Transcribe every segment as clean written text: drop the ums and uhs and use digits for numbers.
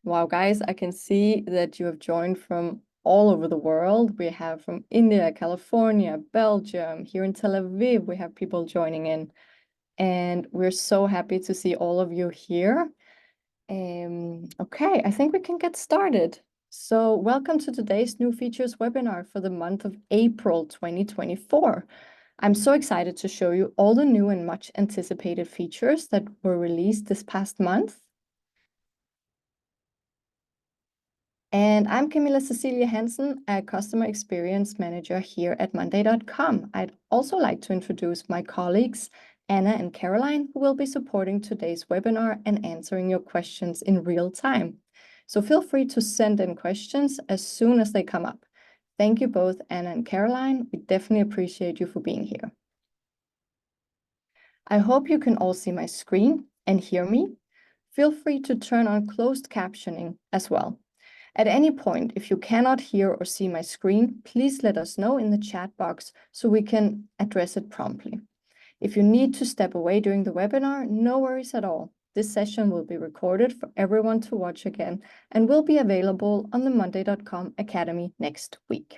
Wow, guys, I can see that you have joined from all over the world. We have from India, California, Belgium, here in Tel Aviv, we have people joining in. And we're so happy to see all of you here. Okay, I think we can get started. So welcome to today's new features webinar for the month of April 2024. I'm so excited to show you all the new and much anticipated features that were released this past month. And I'm Camilla Cecilia Hansen, a Customer Experience Manager here at monday.com. I'd also like to introduce my colleagues, Anna and Caroline, who will be supporting today's webinar and answering your questions in real time. So feel free to send in questions as soon as they come up. Thank you both, Anna and Caroline. We definitely appreciate you for being here. I hope you can all see my screen and hear me. Feel free to turn on closed captioning as well. At any point, if you cannot hear or see my screen, please let us know in the chat box so we can address it promptly. If you need to step away during the webinar, no worries at all. This session will be recorded for everyone to watch again and will be available on the monday.com Academy next week.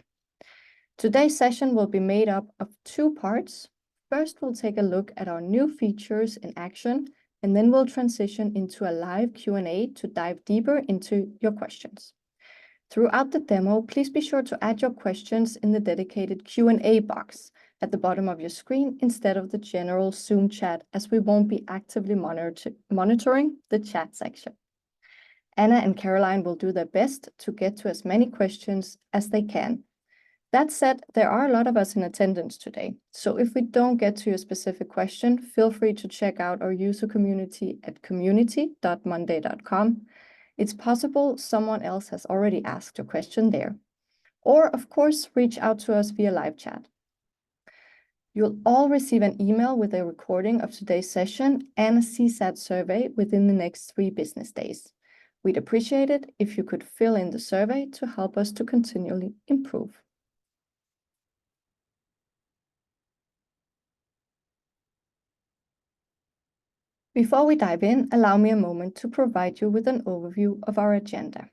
Today's session will be made up of two parts. First, we'll take a look at our new features in action, and then we'll transition into a live Q&A to dive deeper into your questions. Throughout the demo, please be sure to add your questions in the dedicated Q&A box at the bottom of your screen instead of the general Zoom chat, as we won't be actively monitoring the chat section. Anna and Caroline will do their best to get to as many questions as they can. That said, there are a lot of us in attendance today, so if we don't get to your specific question, feel free to check out our user community at community.monday.com. It's possible someone else has already asked a question there. Or, of course, reach out to us via live chat. You'll all receive an email with a recording of today's session and a CSAT survey within the next 3 business days. We'd appreciate it if you could fill in the survey to help us to continually improve. Before we dive in, allow me a moment to provide you with an overview of our agenda.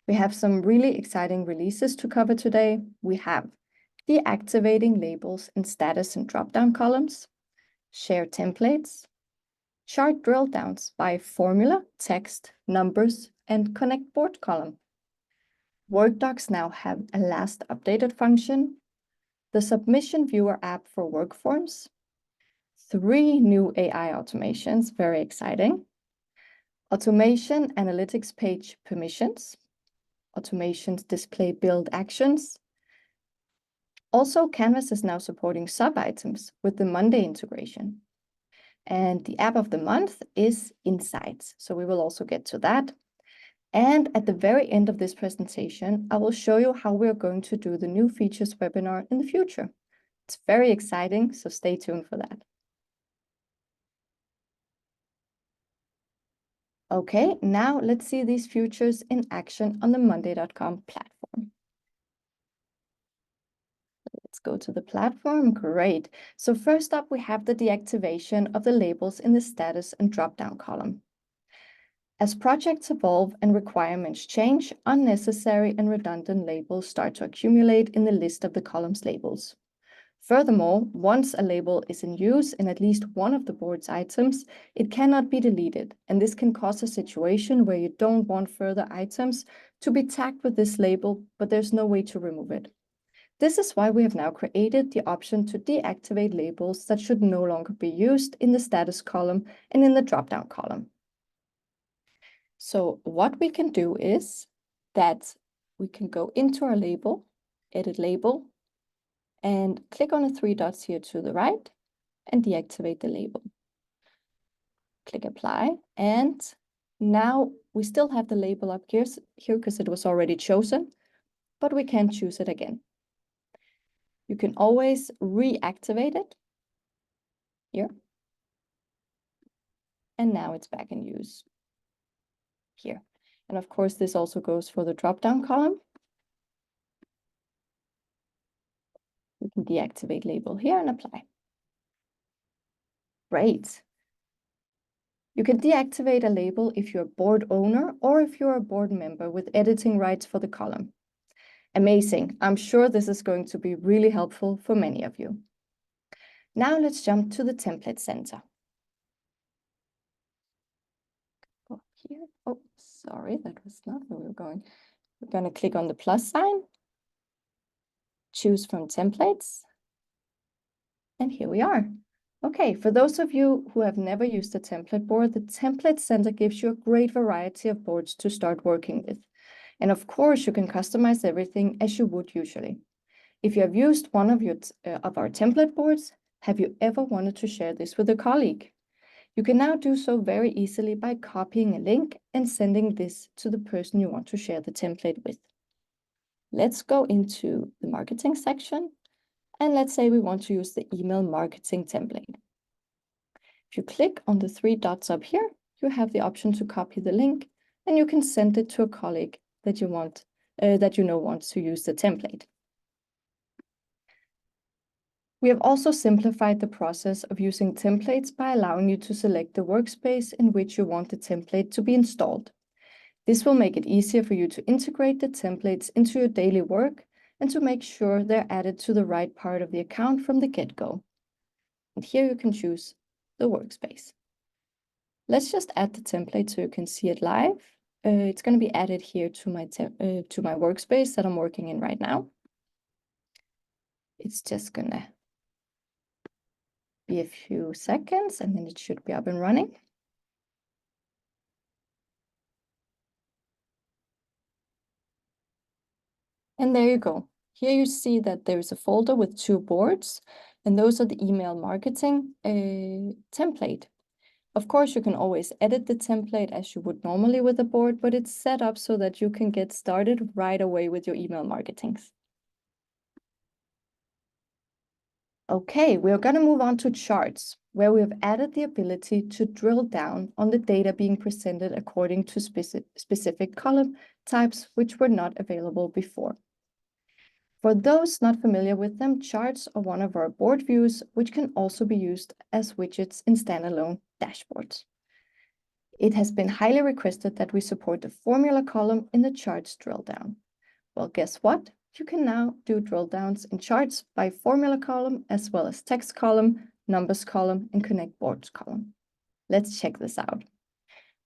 We have some really exciting releases to cover today. We have deactivating labels in status and drop-down columns, share templates, chart drill downs by formula, text, numbers, and connect board column. Workdocs now have a last updated function, the submission viewer app for Workforms, 3 new AI automations, very exciting, automation analytics page permissions, automations display build actions. Also, Canvas is now supporting sub-items with the Monday integration. And the app of the month is Insights, so we will also get to that. And at the very end of this presentation, I will show you how we're going to do the new features webinar in the future. It's very exciting, so stay tuned for that. Okay, now let's see these features in action on the monday.com platform. Let's go to the platform. Great. So first up, we have the deactivation of the labels in the status and drop-down column. As projects evolve and requirements change, unnecessary and redundant labels start to accumulate in the list of the column's labels. Furthermore, once a label is in use in at least one of the board's items, it cannot be deleted, and this can cause a situation where you don't want further items to be tagged with this label, but there's no way to remove it. This is why we have now created the option to deactivate labels that should no longer be used in the status column and in the drop-down column. So what we can do is that we can go into our label, edit label, and click on the 3 dots here to the right and deactivate the label. Click apply, and now we still have the label up here because it was already chosen, but we can choose it again. You can always reactivate it here, and now it's back in use here. And of course, this also goes for the drop-down column. You can deactivate label here and apply. Great. You can deactivate a label if you're a board owner or if you're a board member with editing rights for the column. Amazing. I'm sure this is going to be really helpful for many of you. Now let's jump to the template center. Go here. Oh, sorry, that was not where we were going. We're going to click on the plus sign, choose from templates, and here we are. Okay, for those of you who have never used a template board, the Template Center gives you a great variety of boards to start working with. And of course, you can customize everything as you would usually. If you have used one of our template boards, have you ever wanted to share this with a colleague? You can now do so very easily by copying a link and sending this to the person you want to share the template with. Let's go into the marketing section. And let's say we want to use the email marketing template. If you click on the three dots up here, you have the option to copy the link, and you can send it to a colleague that you wants to use the template. We have also simplified the process of using templates by allowing you to select the workspace in which you want the template to be installed. This will make it easier for you to integrate the templates into your daily work and to make sure they're added to the right part of the account from the get-go. And here you can choose the workspace. Let's just add the template so you can see it live. It's going to be added here to my workspace that I'm working in right now. It's just going to be a few seconds and then it should be up and running. And there you go. Here you see that there is a folder with 2 boards, and those are the email marketing template. Of course, you can always edit the template as you would normally with a board, but it's set up so that you can get started right away with your email marketing. Okay, we're going to move on to charts, where we have added the ability to drill down on the data being presented according to specific column types, which were not available before. For those not familiar with them, charts are one of our board views, which can also be used as widgets in standalone dashboards. It has been highly requested that we support the formula column in the charts drill down. Well, guess what? You can now do drill downs in charts by formula column, as well as text column, numbers column, and connect boards column. Let's check this out.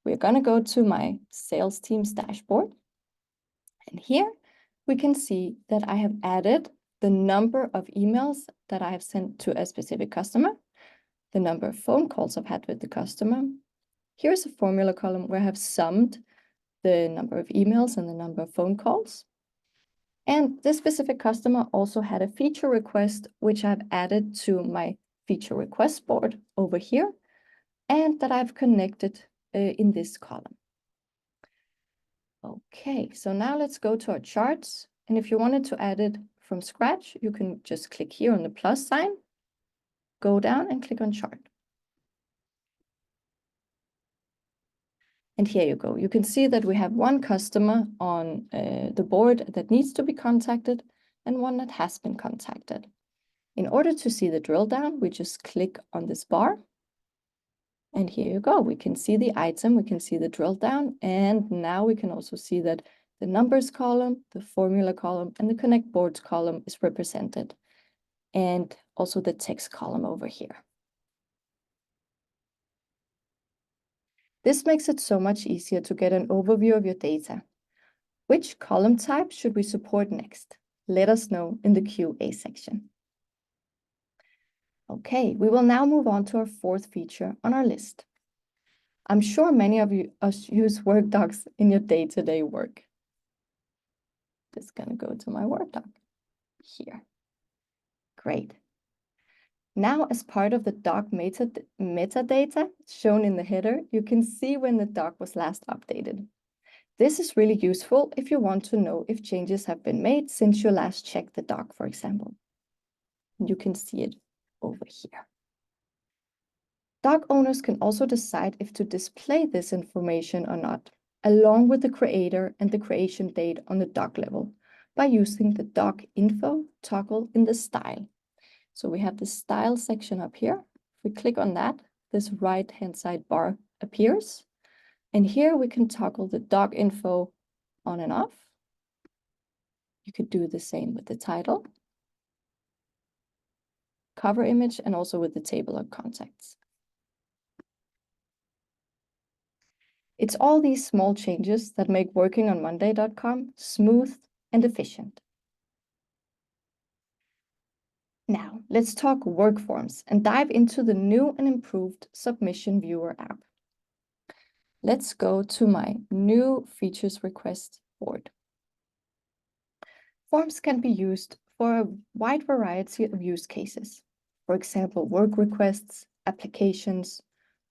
We're going to go to my sales team's dashboard. And here we can see that I have added the number of emails that I have sent to a specific customer, the number of phone calls I've had with the customer. Here's a formula column where I have summed the number of emails and the number of phone calls. And this specific customer also had a feature request, which I've added to my feature request board over here, and that I've connected in this column. Okay, so now let's go to our charts. And if you wanted to add it from scratch, you can just click here on the plus sign, go down and click on chart. And here you go. You can see that we have one customer on the board that needs to be contacted and one that has been contacted. In order to see the drill down, we just click on this bar. And here you go. We can see the item, we can see the drill down, and now we can also see that the numbers column, the formula column, and the connect boards column is represented, and also the text column over here. This makes it so much easier to get an overview of your data. Which column type should we support next? Let us know in the QA section. Okay, we will now move on to our 4th feature on our list. I'm sure many of you use Workdocs in your day-to-day work. Just gonna go to my Workdoc here. Great. Now, as part of the doc metadata shown in the header, you can see when the doc was last updated. This is really useful if you want to know if changes have been made since you last checked the doc, for example. You can see it over here. Doc owners can also decide if to display this information or not, along with the creator and the creation date on the doc level, by using the doc info toggle in the style. So we have the style section up here. If we click on that, this right-hand side bar appears. And here we can toggle the doc info on and off. You could do the same with the title, cover image, and also with the table of contacts. It's all these small changes that make working on monday.com smooth and efficient. Now, let's talk Workforms and dive into the new and improved Submission Viewer app. Let's go to my new features request board. Forms can be used for a wide variety of use cases. For example, work requests, applications,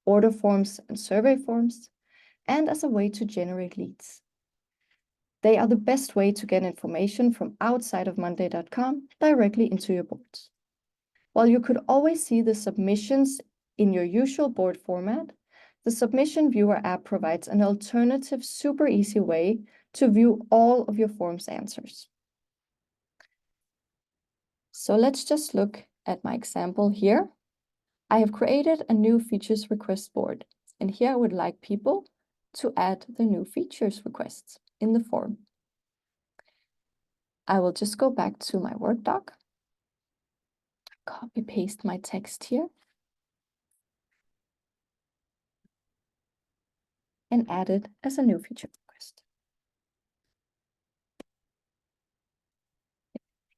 order forms and survey forms, and as a way to generate leads. They are the best way to get information from outside of monday.com directly into your boards. While you could always see the submissions in your usual board format, the Submission Viewer app provides an alternative, super easy way to view all of your form's answers. So let's just look at my example here. I have created a new features request board, and here I would like people to add the new features requests in the form. I will just go back to my Workdoc, copy paste my text here, and add it as a new feature request.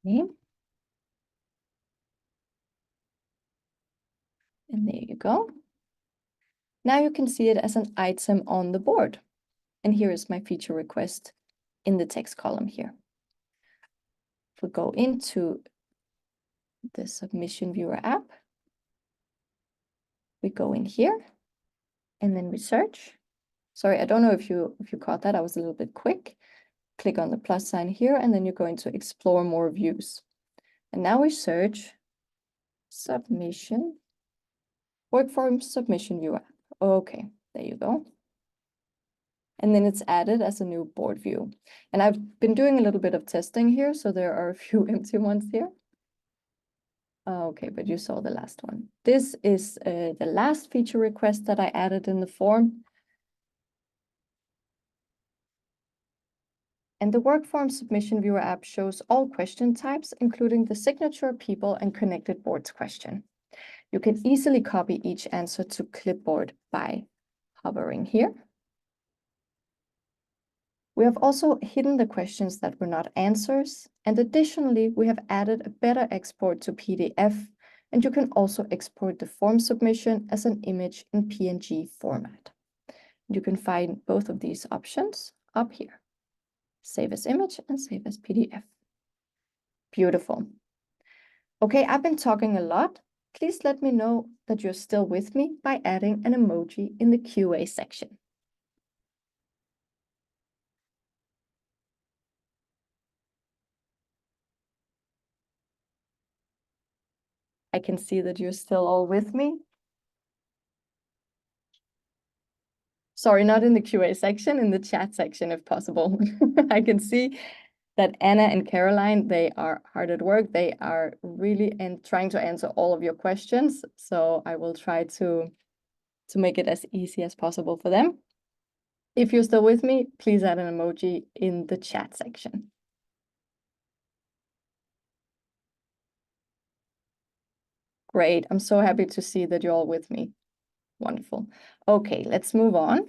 Okay. And there you go. Now you can see it as an item on the board. And here is my feature request in the text column here. If we go into the Submission Viewer app, we go in here and then we search. Sorry, I don't know if you caught that. I was a little bit quick. Click on the plus sign here, and then you're going to explore more views. And now we search submission, Workform Submission Viewer app. Okay, there you go. And then it's added as a new board view. And I've been doing a little bit of testing here, so there are a few empty ones here. Okay, but you saw the last one. This is the last feature request that I added in the form. And the Workform Submission Viewer app shows all question types, including the signature, people, and connected boards question. You can easily copy each answer to clipboard by hovering here. We have also hidden the questions that were not answers, and additionally, we have added a better export to PDF, and you can also export the form submission as an image in PNG format. You can find both of these options up here. Save as image and save as PDF. Beautiful. Okay, I've been talking a lot. Please let me know that you're still with me by adding an emoji in the QA section. I can see that you're still all with me. Sorry, not in the QA section, in the chat section, if possible. I can see that Anna and Caroline, they are hard at work. They are really trying to answer all of your questions. So I will try to make it as easy as possible for them. If you're still with me, please add an emoji in the chat section. Great. I'm so happy to see that you're all with me. Wonderful. Okay, let's move on.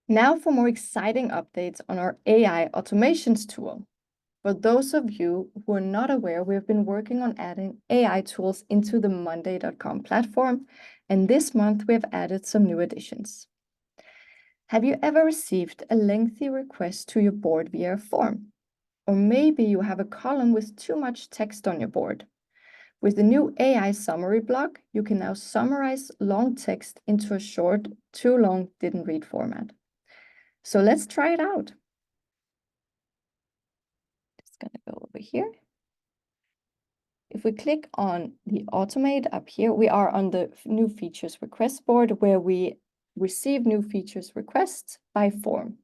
Now for more exciting updates on our AI automations tool. For those of you who are not aware, we have been working on adding AI tools into the monday.com platform, and this month we have added some new additions. Have you ever received a lengthy request to your board via a form? Or maybe you have a column with too much text on your board. With the new AI summary block, you can now summarize long text into a short, too long, didn't read format. So let's try it out. Just gonna go over here. If we click on the automate up here, we are on the new features request board where we receive new features requests by form.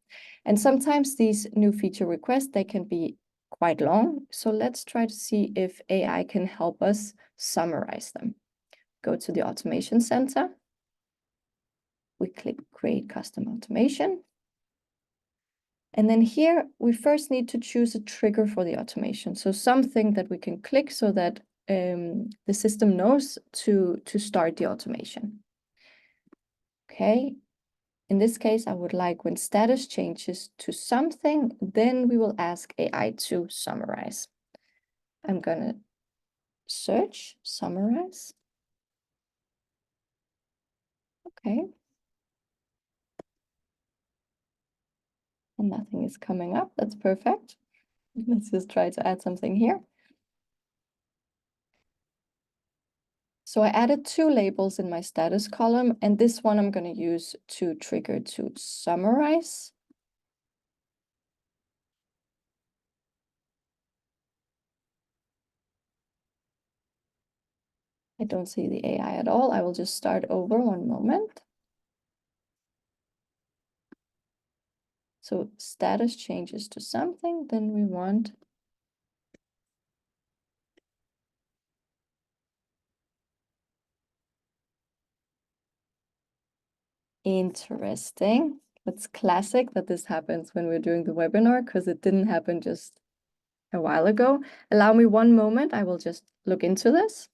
And sometimes these new feature requests, they can be quite long. So let's try to see if AI can help us summarize them. go to the automation center. We click create custom automation. And then here, we first need to choose a trigger for the automation. So something that we can click so that the system knows to start the automation. Okay. In this case, I would like when status changes to something, then we will ask AI to summarize. I'm going to search summarize. Okay. And nothing is coming up. That's perfect. Let's just try to add something here. So I added 2 labels in my status column, and this one I'm going to use to trigger to summarize. I don't see the AI at all. I will just start over one moment. So status changes to something, then we want interesting. It's classic that this happens when we're doing the webinar because it didn't happen just a while ago. Allow me one moment. I will just look into this.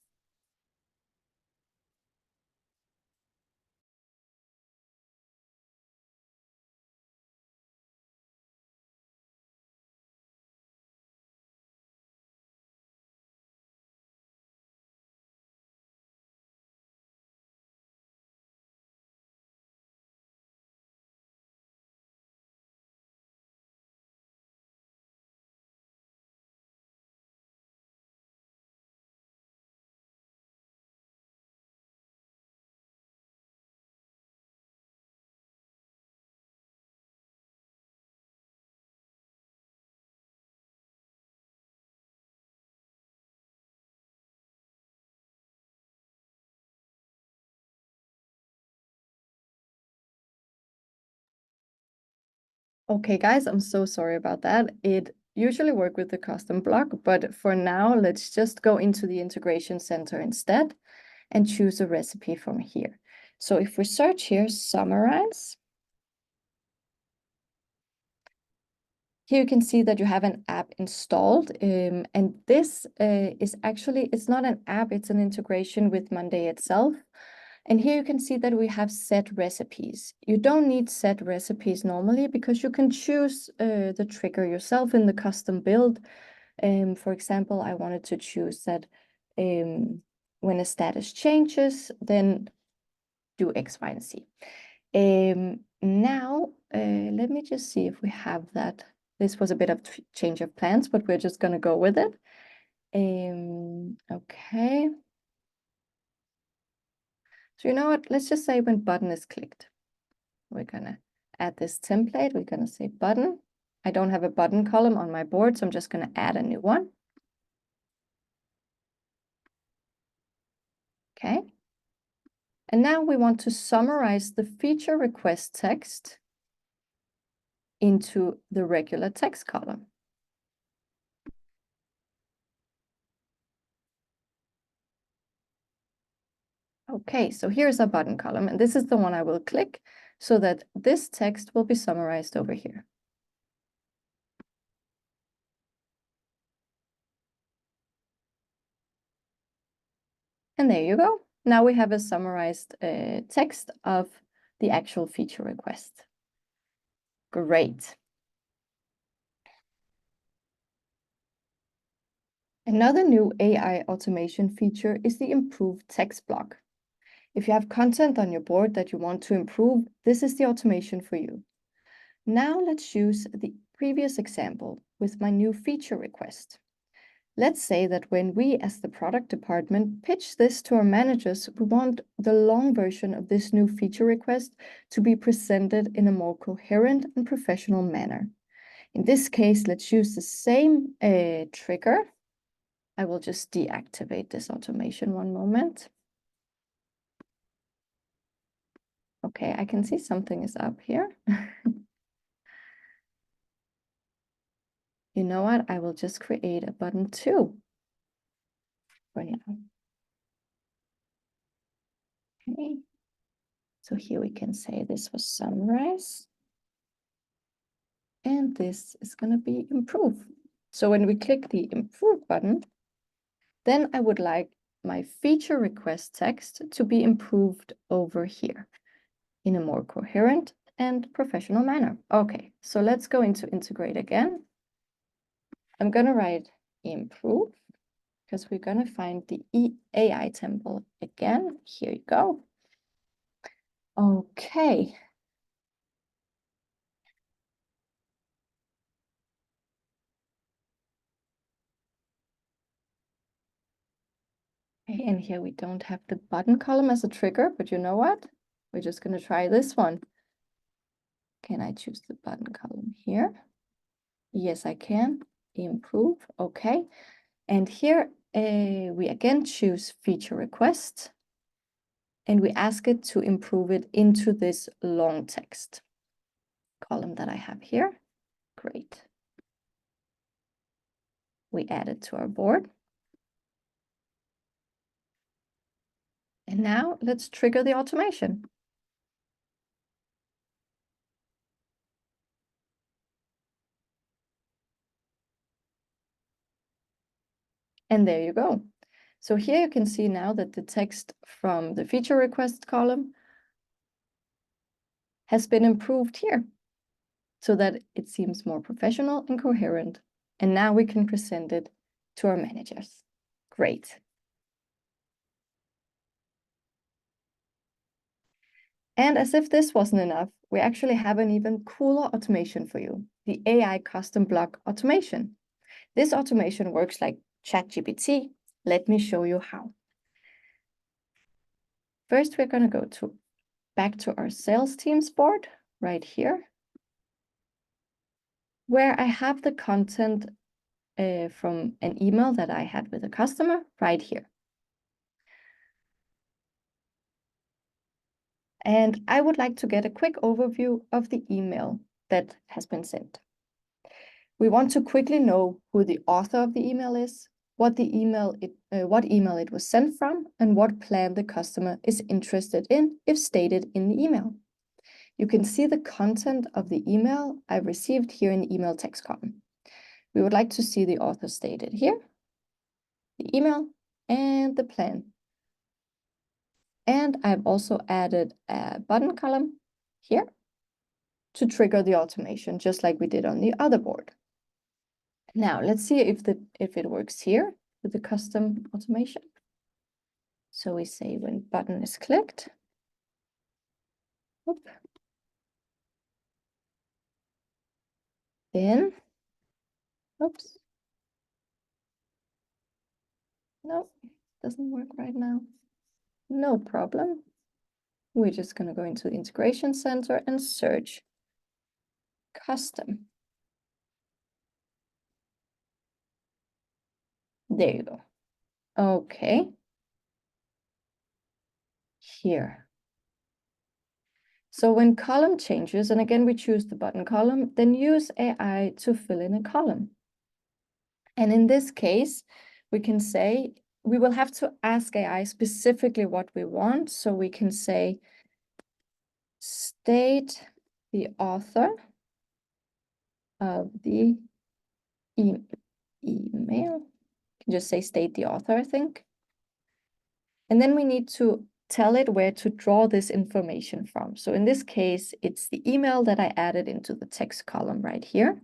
Okay, guys, I'm so sorry about that. It usually works with the custom block, but for now, let's just go into the integration center instead and choose a recipe from here. So if we search here, summarize, here you can see that you have an app installed, and this is actually, it's not an app, it's an integration with Monday itself. And here you can see that we have set recipes. You don't need set recipes normally because you can choose the trigger yourself in the custom build. For example, I wanted to choose that when a status changes, then do X, Y, and Z. Now, let me just see if we have that. This was a bit of change of plans, but we're just going to go with it. Okay. So you know what? Let's just say when button is clicked. We're going to add this template. We're going to say button. I don't have a button column on my board, so I'm just going to add a new one. Okay. And now we want to summarize the feature request text into the regular text column. Okay, so here's our button column, and this is the one I will click so that this text will be summarized over here. And there you go. Now we have a summarized text of the actual feature request. Great. Another new AI automation feature is the improved text block. If you have content on your board that you want to improve, this is the automation for you. Now let's use the previous example with my new feature request. Let's say that when we as the product department pitch this to our managers, we want the long version of this new feature request to be presented in a more coherent and professional manner. In this case, let's use the same trigger. I will just deactivate this automation one moment. Okay, I can see something is up here. You know what? I will just create a button 2 for now. Okay. So here we can say this was summarize. And this is going to be improve. So when we click the improve button, then I would like my feature request text to be improved over here in a more coherent and professional manner. Okay, so let's go into integrate again. I'm going to write improve because we're going to find the AI template again. Here you go. Okay. Okay, and here we don't have the button column as a trigger, but you know what? We're just going to try this one. Can I choose the button column here? Yes, I can. Improve. Okay. And here we again choose feature request. And we ask it to improve it into this long text column that I have here. Great. We add it to our board. And now let's trigger the automation. And there you go. So here you can see now that the text from the feature request column has been improved here so that it seems more professional and coherent. And now we can present it to our managers. Great. And as if this wasn't enough, we actually have an even cooler automation for you, the AI custom block automation. This automation works like ChatGPT. Let me show you how. First, we're going to go back to our sales teams board right here, where I have the content from an email that I had with a customer right here. And I would like to get a quick overview of the email that has been sent. We want to quickly know who the author of the email is, what email it was sent from, and what plan the customer is interested in if stated in the email. You can see the content of the email I received here in the email text column. We would like to see the author stated here, the email, and the plan. And I've also added a button column here to trigger the automation, just like we did on the other board. Now let's see if it works here with the custom automation. So we say when button is clicked, whoop, then, oops, no, doesn't work right now. No problem. We're just going to go into the integration center and search custom. There you go. Okay. Here. So when column changes, and again, we choose the button column, then use AI to fill in a column. And in this case, we can say, we will have to ask AI specifically what we want. So we can say, state the author of the email. You can just say state the author, I think. And then we need to tell it where to draw this information from. So in this case, it's the email that I added into the text column right here.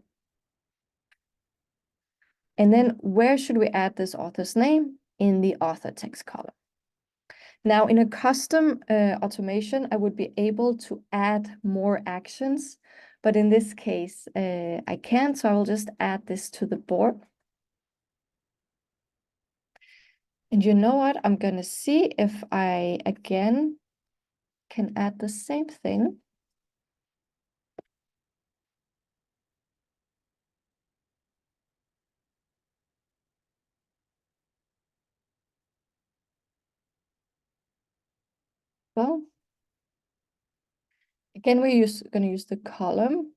And then where should we add this author's name? In the author text column. Now in a custom automation, I would be able to add more actions, but in this case, I can't, so I will just add this to the board. And you know what? I'm going to see if I, again, can add the same thing. Well, again, we're going to use the column.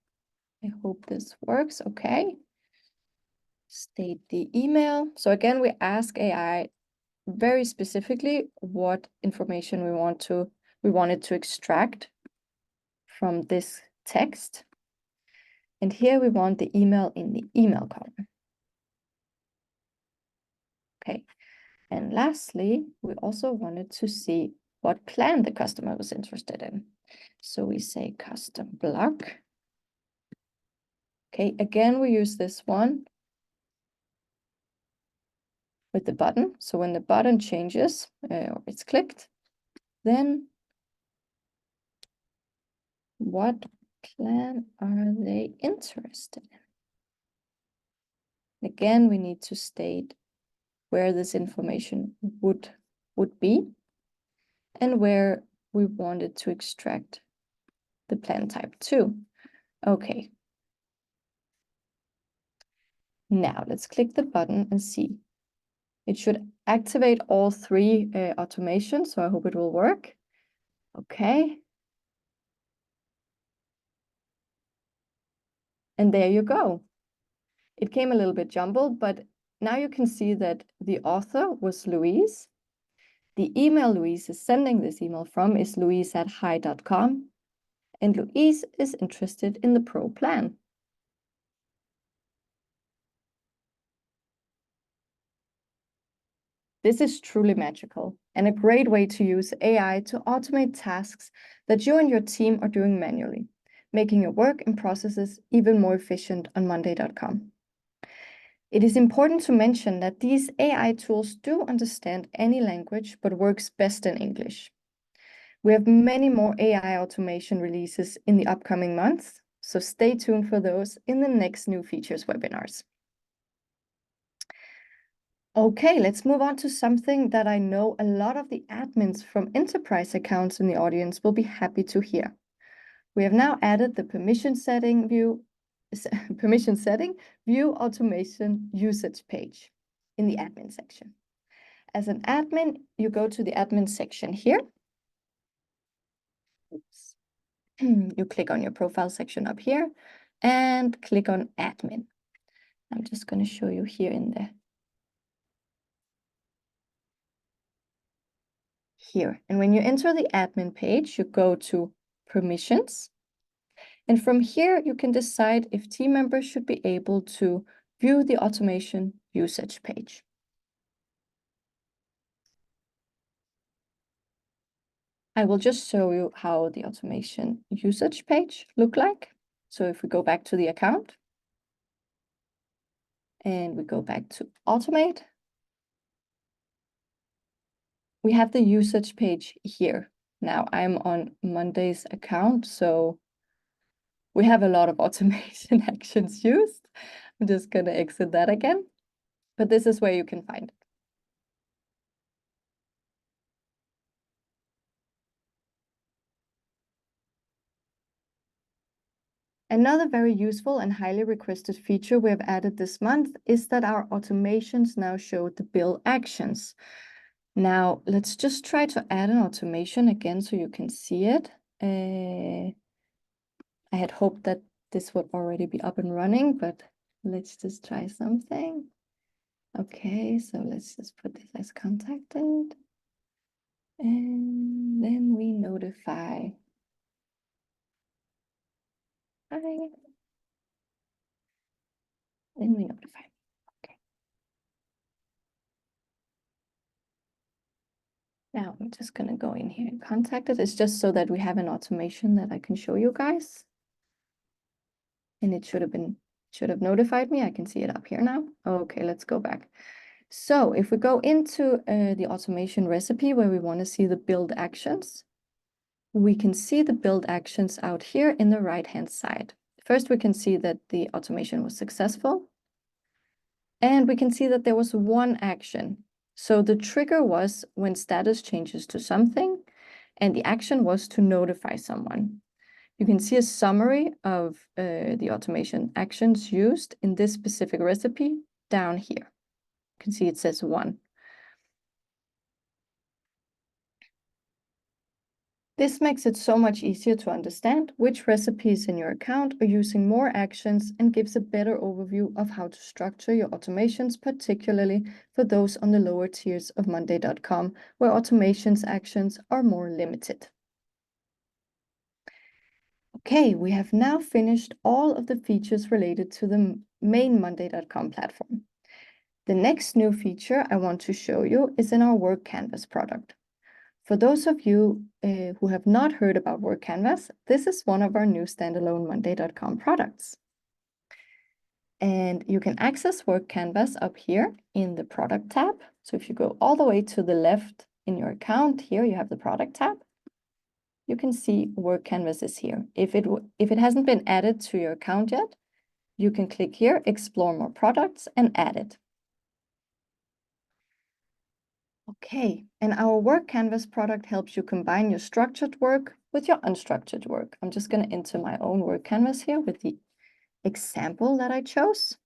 I hope this works. Okay. State the email. So again, we ask AI very specifically what information we want to We wanted to extract from this text. And here we want the email in the email column. Okay. And lastly, we also wanted to see what plan the customer was interested in. So we say custom block. Okay, again, we use this one with the button. So when the button changes or it's clicked, then what plan are they interested in? Again, we need to state where this information would be and where we wanted to extract the plan type to. Okay. Now let's click the button and see. It should activate all three automations, so I hope it will work. Okay. And there you go. It came a little bit jumbled, but now you can see that the author was Louise. The email Louise is sending this email from is louise@hi.com. And Louise is interested in the Pro plan. This is truly magical and a great way to use AI to automate tasks that you and your team are doing manually, making your work and processes even more efficient on monday.com. It is important to mention that these AI tools do understand any language, but works best in English. We have many more AI automation releases in the upcoming months, so stay tuned for those in the next new features webinars. Okay, let's move on to something that I know a lot of the admins from enterprise accounts in the audience will be happy to hear. We have now added the permission setting view automation usage page in the admin section. As an admin, you go to the admin section here. Oops. You click on your profile section up here and click on admin. I'm just going to show you here in the here. And when you enter the admin page, you go to permissions. And from here, you can decide if team members should be able to view the automation usage page. I will just show you how the automation usage page look like. So if we go back to the account and we go back to automate, we have the usage page here. Now I'm on Monday's account, so we have a lot of automation actions used. I'm just going to exit that again, but this is where you can find it. Another very useful and highly requested feature we have added this month is that our automations now show the bill actions. Now, let's just try to add an automation again so you can see it. I had hoped that this would already be up and running, but let's just try something. Okay, so let's just put this as contacted. And then we notify. Hi. Then we notify. Okay. Now I'm just going to go in here and contact it. It's just so that we have an automation that I can show you guys. And it should have notified me. I can see it up here now. Okay, let's go back. So if we go into the automation recipe where we want to see the build actions, we can see the build actions out here in the right-hand side. First, we can see that the automation was successful. And we can see that there was one action. So the trigger was when status changes to something, and the action was to notify someone. You can see a summary of the automation actions used in this specific recipe down here. You can see it says 1. This makes it so much easier to understand which recipes in your account are using more actions and gives a better overview of how to structure your automations, particularly for those on the lower tiers of monday.com, where automations actions are more limited. Okay, we have now finished all of the features related to the main monday.com platform. The next new feature I want to show you is in our Work Canvas product. For those of you who have not heard about Work Canvas, this is one of our new standalone monday.com products. And you can access Work Canvas up here in the product tab. So if you go all the way to the left in your account, here you have the product tab. You can see Work Canvas is here. If it hasn't been added to your account yet, you can click here, explore more products, and add it. Okay, and our Work Canvas product helps you combine your structured work with your unstructured work. I'm just going to enter my own Work Canvas here with the example that I chose.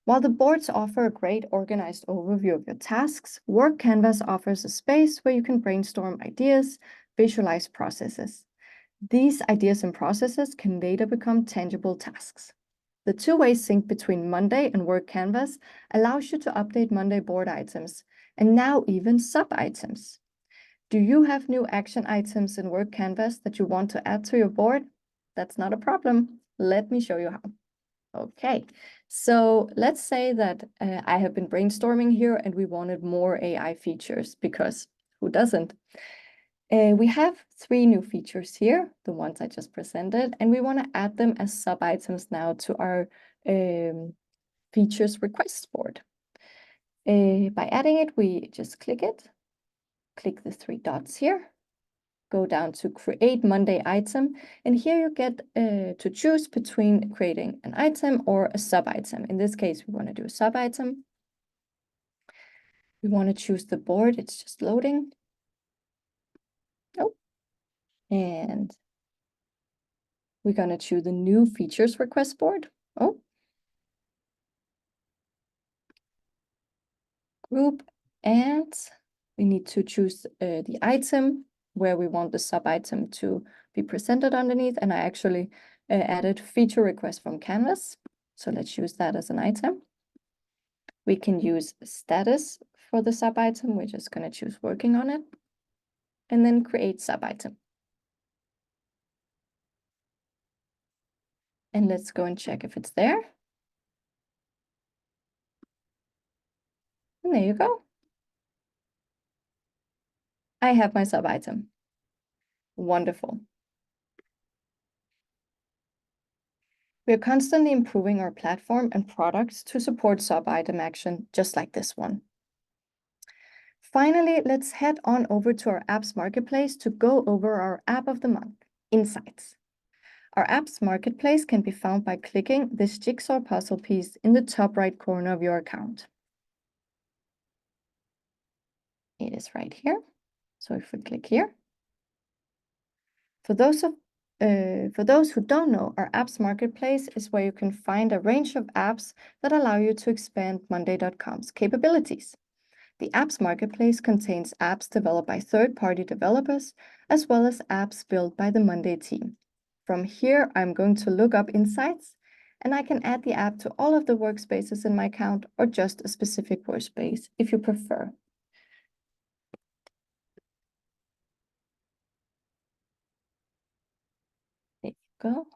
While the boards offer a great organized overview of your tasks, Work Canvas offers a space where you can brainstorm ideas, visualize processes. These ideas and processes can later become tangible tasks. The two-way sync between Monday and Work Canvas allows you to update Monday board items and now even sub-items. Do you have new action items in Work Canvas that you want to add to your board? That's not a problem. Let me show you how. Okay, so let's say that I have been brainstorming here and we wanted more AI features because who doesn't? We have 3 new features here, the ones I just presented, and we want to add them as sub-items now to our features request board. By adding it, we just click the 3 dots here, go down to create Monday item, and here you get to choose between creating an item or a sub-item. In this case, we want to do a sub-item. We want to choose the board, it's just loading. Oh, and we're going to choose the new features request board. Oh, group, and we need to choose the item where we want the sub-item to be presented underneath. And I actually added feature request from Canvas. So let's use that as an item. We can use status for the sub-item. We're just going to choose working on it. And then create sub-item. And let's go and check if it's there. And there you go. I have my sub-item. Wonderful. We are constantly improving our platform and products to support sub-item action, just like this one. Finally, let's head on over to our apps marketplace to go over our app of the month, Insights. Our apps marketplace can be found by clicking this jigsaw puzzle piece in the top right corner of your account. It is right here. So if we click here. For those who don't know, our apps marketplace is where you can find a range of apps that allow you to expand monday.com's capabilities. The apps marketplace contains apps developed by third-party developers, as well as apps built by the Monday team. From here, I'm going to look up Insights, and I can add the app to all of the workspaces in my account or just a specific workspace if you prefer. There you go.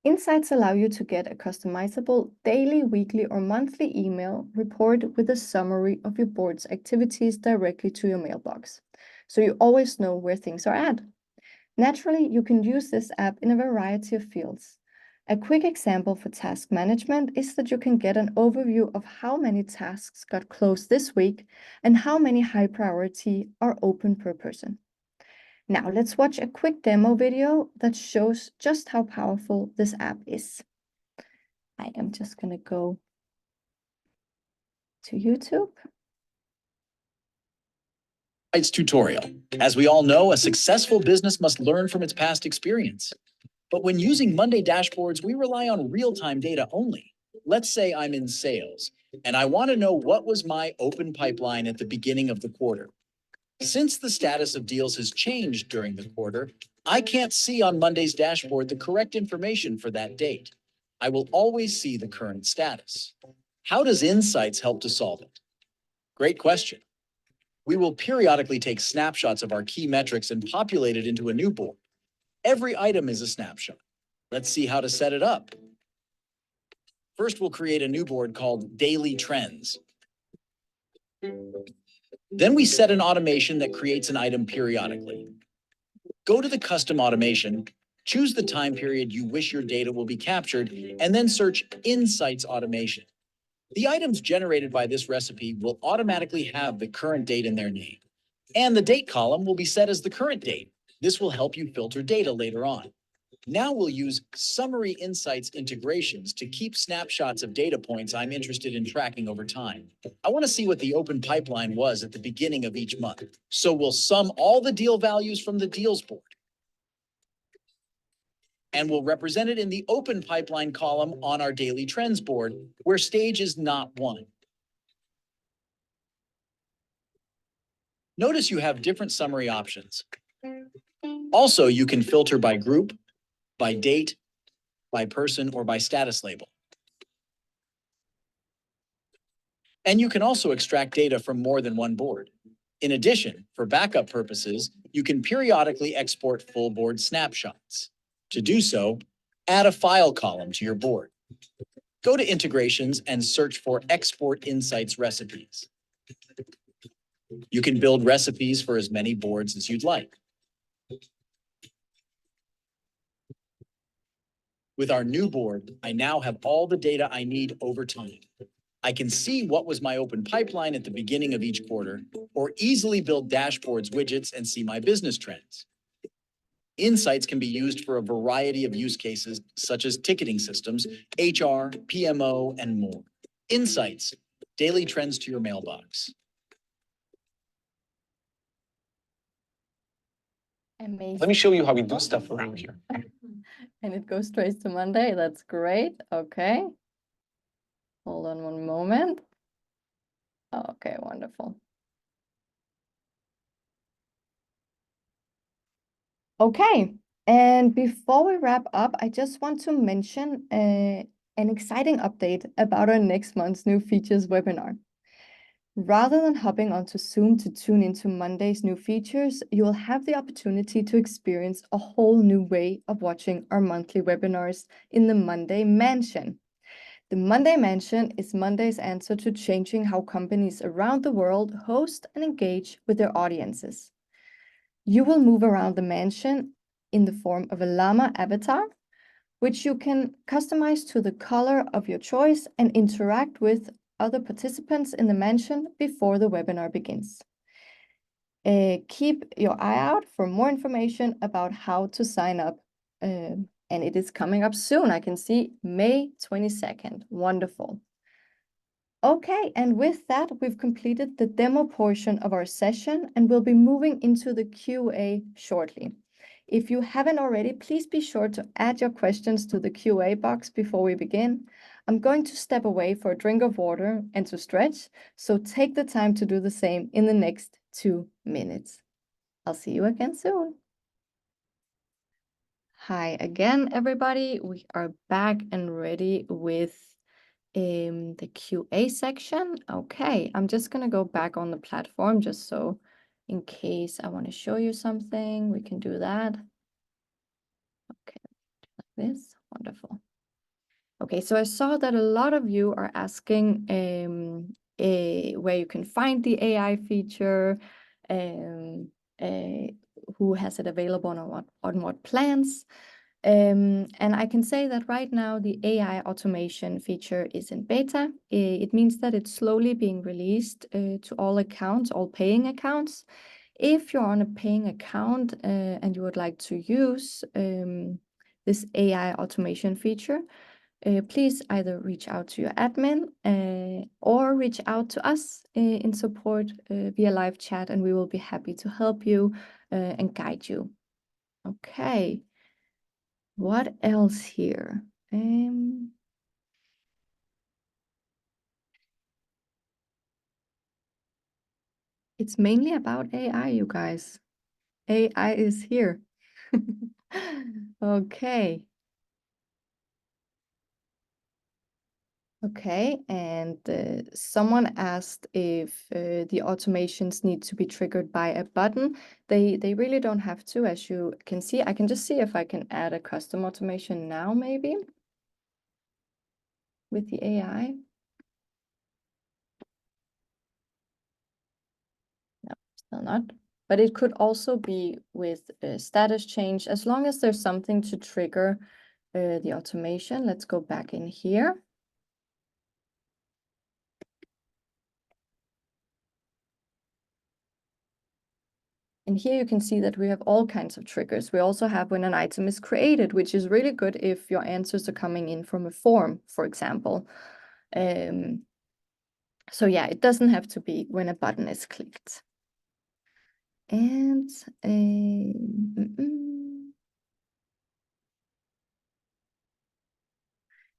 Insights allow you to get a customizable daily, weekly, or monthly email report with a summary of your board's activities directly to your mailbox, so you always know where things are at. Naturally, you can use this app in a variety of fields. A quick example for task management is that you can get an overview of how many tasks got closed this week and how many high priority are open per person. Now let's watch a quick demo video that shows just how powerful this app is. I am just going to go to YouTube. It's tutorial. As we all know, a successful business must learn from its past experience. But when using Monday dashboards, we rely on real-time data only. Let's say I'm in sales, and I want to know what was my open pipeline at the beginning of the quarter. Since the status of deals has changed during the quarter, I can't see on Monday's dashboard the correct information for that date. I will always see the current status. How does Insights help to solve it? Great question. We will periodically take snapshots of our key metrics and populate it into a new board. Every item is a snapshot. Let's see how to set it up. First, we'll create a new board called Daily Trends. Then we set an automation that creates an item periodically. Go to the custom automation, choose the time period you wish your data will be captured, and then search Insights Automation. The items generated by this recipe will automatically have the current date in their name, and the date column will be set as the current date. This will help you filter data later on. Now we'll use Summary Insights integrations to keep snapshots of data points I'm interested in tracking over time. I want to see what the open pipeline was at the beginning of each month. So we'll sum all the deal values from the deals board. And we'll represent it in the open pipeline column on our daily trends board, where stage is not 1. Notice you have different summary options. Also, you can filter by group, by date, by person, or by status label. And you can also extract data from more than one board. In addition, for backup purposes, you can periodically export full board snapshots. To do so, add a file column to your board. Go to Integrations and search for Export Insights Recipes. You can build recipes for as many boards as you'd like. With our new board, I now have all the data I need over time. I can see what was my open pipeline at the beginning of each quarter, or easily build dashboards, widgets, and see my business trends. Insights can be used for a variety of use cases, such as ticketing systems, HR, PMO, and more. Insights, daily trends to your mailbox. Amazing. Let me show you how we do stuff around here. And it goes straight to Monday. That's great. Okay. Hold on one moment. Okay, wonderful. Okay, and before we wrap up, I just want to mention an exciting update about our next month's new features webinar. Rather than hopping onto Zoom to tune into Monday's new features, you'll have the opportunity to experience a whole new way of watching our monthly webinars in the Monday Mansion. The Monday Mansion is Monday's answer to changing how companies around the world host and engage with their audiences. You will move around the mansion in the form of a llama avatar, which you can customize to the color of your choice and interact with other participants in the mansion before the webinar begins. Keep your eye out for more information about how to sign up. And it is coming up soon. I can see May 22nd. Wonderful. Okay, and with that, we've completed the demo portion of our session and we'll be moving into the QA shortly. If you haven't already, please be sure to add your questions to the QA box before we begin. I'm going to step away for a drink of water and to stretch, so take the time to do the same in the next 2 minutes. I'll see you again soon. Hi again, everybody. We are back and ready with the QA section. Okay, I'm just going to go back on the platform just so in case I want to show you something, we can do that. Okay, like this. Wonderful. Okay, so I saw that a lot of you are asking where you can find the AI feature, who has it available on what plans. And I can say that right now the AI automation feature is in beta. It means that it's slowly being released to all accounts, all paying accounts. If you're on a paying account and you would like to use this AI automation feature, please either reach out to your admin or reach out to us in support via live chat, and we will be happy to help you and guide you. Okay. What else here? It's mainly about AI, you guys. AI is here. Okay. Okay, and someone asked if the automations need to be triggered by a button. They really don't have to, as you can see. I can just see if I can add a custom automation now, maybe, with the AI. No, still not. But it could also be with status change, as long as there's something to trigger the automation. Let's go back in here. And here you can see that we have all kinds of triggers. We also have when an item is created, which is really good if your answers are coming in from a form, for example. So yeah, it doesn't have to be when a button is clicked. And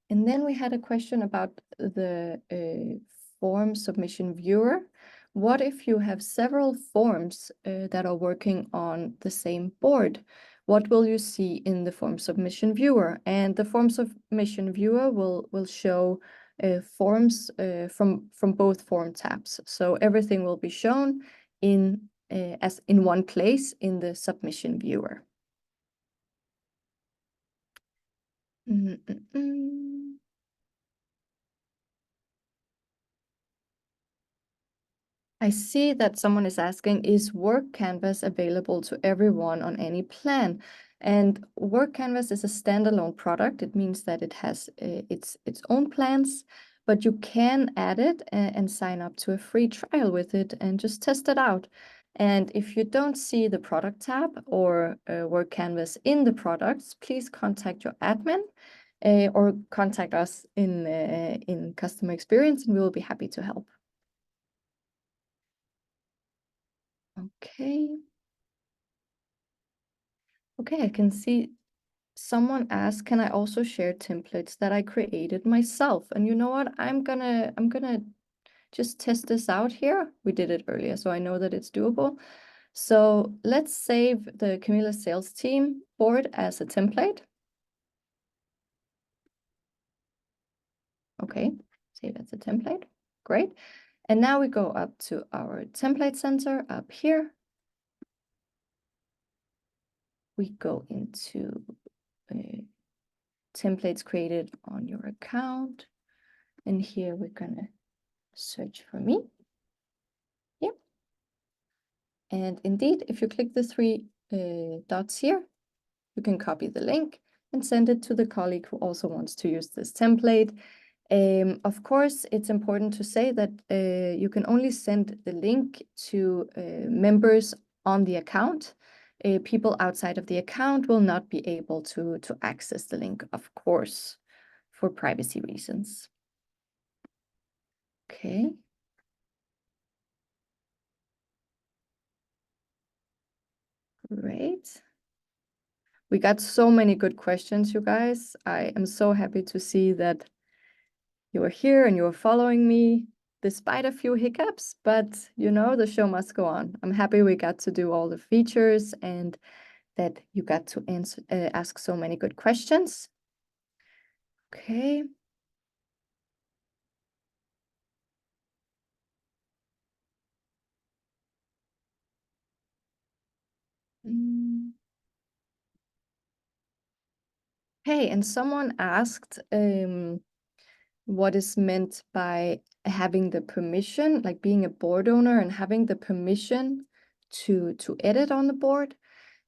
and then we had a question about the form submission viewer. What if you have several forms that are working on the same board? What will you see in the form submission viewer? And the form submission viewer will show forms from both form tabs. So everything will be shown as in one place in the submission viewer. I see that someone is asking, is Work Canvas available to everyone on any plan? And Work Canvas is a standalone product. It means that it has its own plans, but you can add it and sign up to a free trial with it and just test it out. And if you don't see the product tab or Work Canvas in the products, please contact your admin or contact us in customer experience, and we will be happy to help. Okay. Okay, I can see someone asked, can I also share templates that I created myself? And you know what? I'm gonna just test this out here. We did it earlier, so I know that it's doable. So let's save the Camilla sales team board as a template. Okay, save as a template. Great. And now we go up to our template center up here. We go into templates created on your account. And here we're gonna search for me. Yeah. And indeed, if you click the three dots here, you can copy the link and send it to the colleague who also wants to use this template. Of course, it's important to say that you can only send the link to members on the account. People outside of the account will not be able to access the link, of course, for privacy reasons. Okay. Great. We got so many good questions, you guys. I am so happy to see that you are here and you are following me despite a few hiccups, but you know, the show must go on. I'm happy we got to do all the features and that you got to ask so many good questions. Okay. Hey, and someone asked what is meant by having the permission, like being a board owner and having the permission to edit on the board.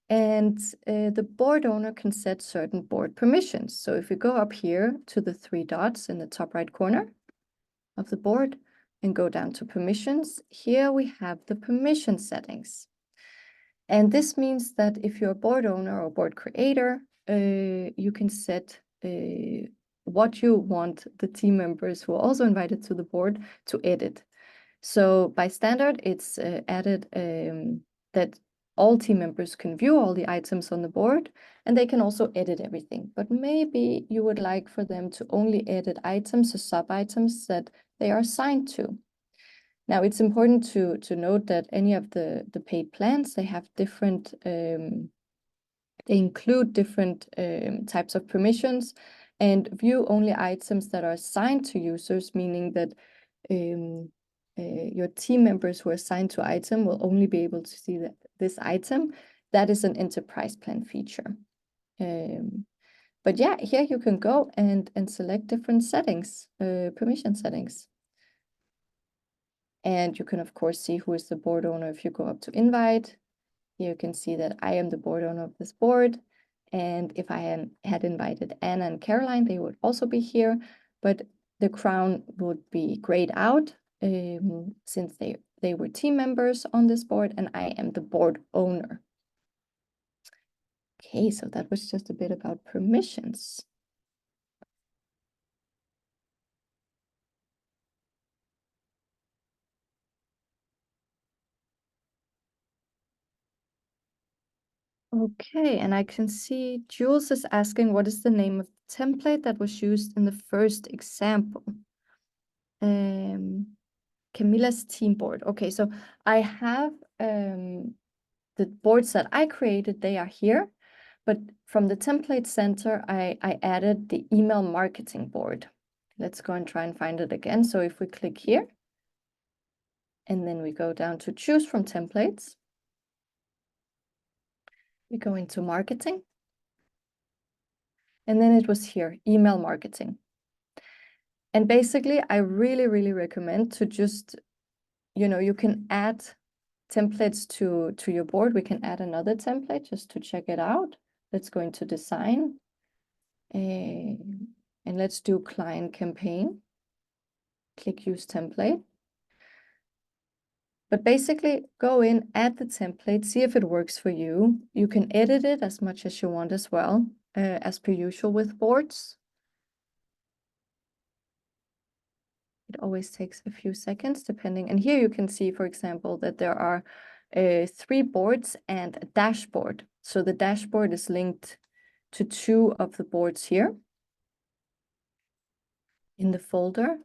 And the board owner can set certain board permissions. So if you go up here to the three dots in the top right corner of the board and go down to permissions, here we have the permission settings. And this means that if you're a board owner or board creator, you can set what you want the team members who are also invited to the board to edit. So by standard, it's added that all team members can view all the items on the board, and they can also edit everything. But maybe you would like for them to only edit items or sub-items that they are assigned to. Now, it's important to note that any of the paid plans, they have different, they include different types of permissions. and view only items that are assigned to users, meaning that your team members who are assigned to item will only be able to see this item. That is an enterprise plan feature. But yeah, here you can go and select different settings, permission settings. And you can, of course, see who is the board owner if you go up to invite. Here you can see that I am the board owner of this board. And if I had invited Anna and Caroline, they would also be here. But the crown would be grayed out since they were team members on this board, and I am the board owner. Okay, so that was just a bit about permissions. Okay, and I can see Jules is asking what is the name of the template that was used in the first example. Camilla's team board. Okay, so I have the boards that I created, they are here. But from the template center, I added the email marketing board. Let's go and try and find it again. So if we click here, and then we go down to choose from templates, we go into marketing. And then it was here, email marketing. And basically, I really, really recommend to just, you can add templates to your board. We can add another template just to check it out. Let's go into design. And let's do client campaign. Click use template. But basically, go in, add the template, see if it works for you. You can edit it as much as you want as well, as per usual with boards. It always takes a few seconds depending. And here you can see, for example, that there are 3 boards and a dashboard. So the dashboard is linked to 2 of the boards here in the folder.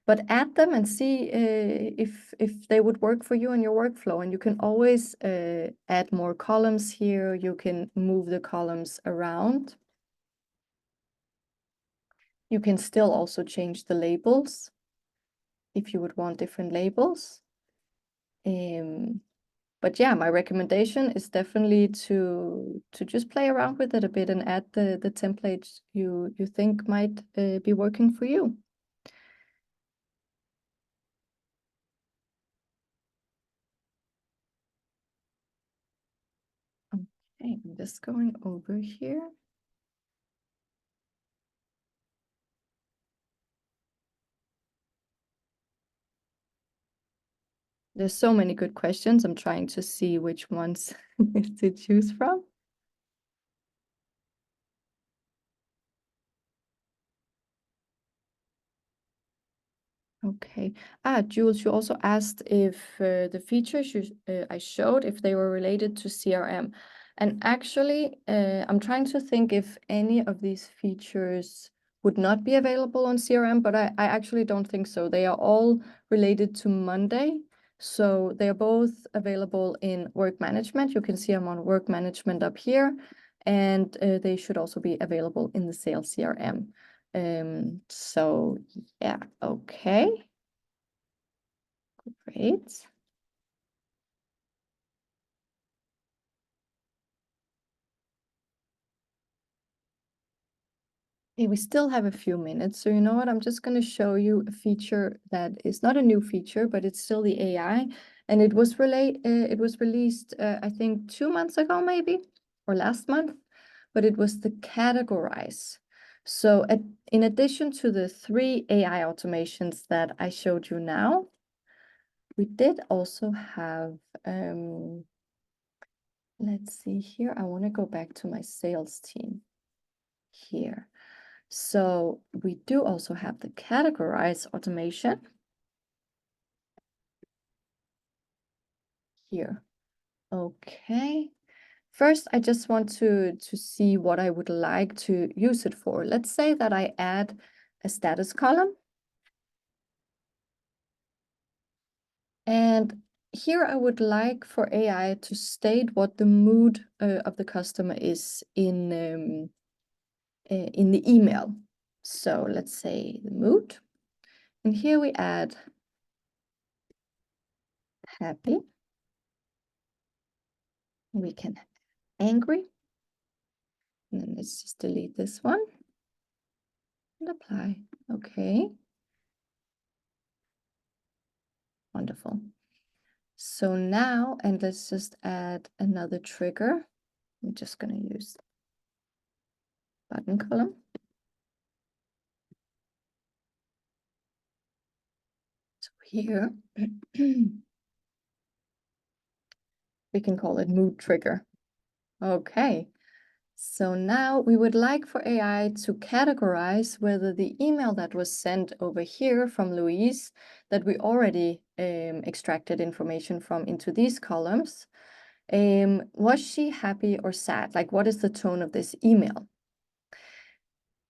But add them and see if they would work for you in your workflow. And you can always add more columns here. You can move the columns around. You can still also change the labels if you would want different labels. But yeah, my recommendation is definitely to just play around with it a bit and add the templates you think might be working for you. Okay, I'm just going over here. There's so many good questions. I'm trying to see which ones to choose from. Okay. Jules, you also asked if the features I showed, if they were related to CRM. And actually, I'm trying to think if any of these features would not be available on CRM, but I actually don't think so. They are all related to Monday. So they are both available in work management. You can see I'm on work management up here, and they should also be available in the sales CRM. So yeah, okay. Great. Okay, we still have a few minutes. So you know what? I'm just going to show you a feature that is not a new feature, but it's still the AI. And it was released, I think 2 months ago, maybe, or last month, but it was the categorize. So in addition to the 3 AI automations that I showed you now, we did also have, let's see here. I want to go back to my sales team here. So we do also have the categorize automation here. Okay. First, I just want to see what I would like to use it for. Let's say that I add a status column. And here I would like for AI to state what the mood of the customer is in the email. So let's say the mood. And here we add happy. We can angry. And then let's just delete this one and apply. Okay. Wonderful. So now, and let's just add another trigger. I'm just going to use button column. So here, we can call it mood trigger. Okay. So now we would like for AI to categorize whether the email that was sent over here from Louise that we already extracted information from into these columns, was she happy or sad? Like, what is the tone of this email?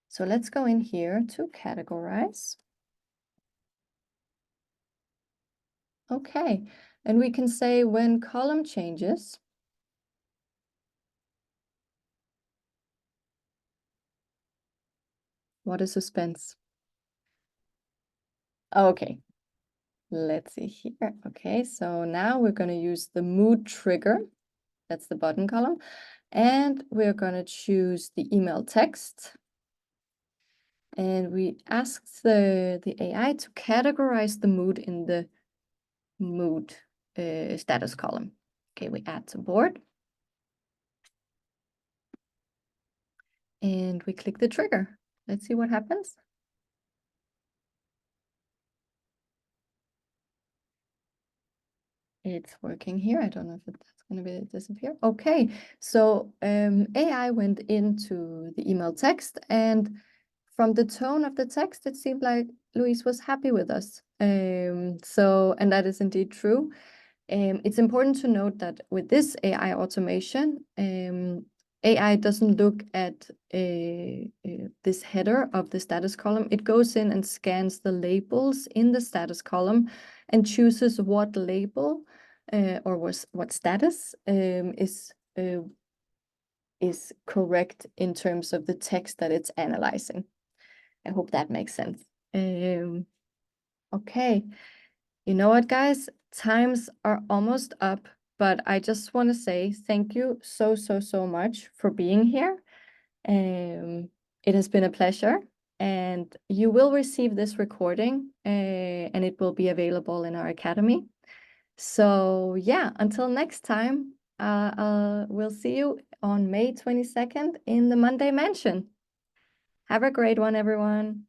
So let's go in here to categorize. Okay, and we can say when column changes, what is suspense? Okay, let's see here. Okay, so now we're going to use the mood trigger. That's the button column. And we're going to choose the email text. And we ask the AI to categorize the mood in the mood status column. Okay, we add to board. And we click the trigger. Let's see what happens. It's working here. I don't know if that's going to disappear. Okay, so AI went into the email text, and from the tone of the text, it seemed like Louise was happy with us. And that is indeed true. It's important to note that with this AI automation, AI doesn't look at this header of the status column. It goes in and scans the labels in the status column and chooses what label or what status is correct in terms of the text that it's analyzing. I hope that makes sense. Okay, you know what, guys? Times are almost up, but I just want to say thank you so much for being here. It has been a pleasure, and you will receive this recording, and it will be available in our academy. So yeah, until next time, we'll see you on May 22nd in the Monday Mansion. Have a great one, everyone.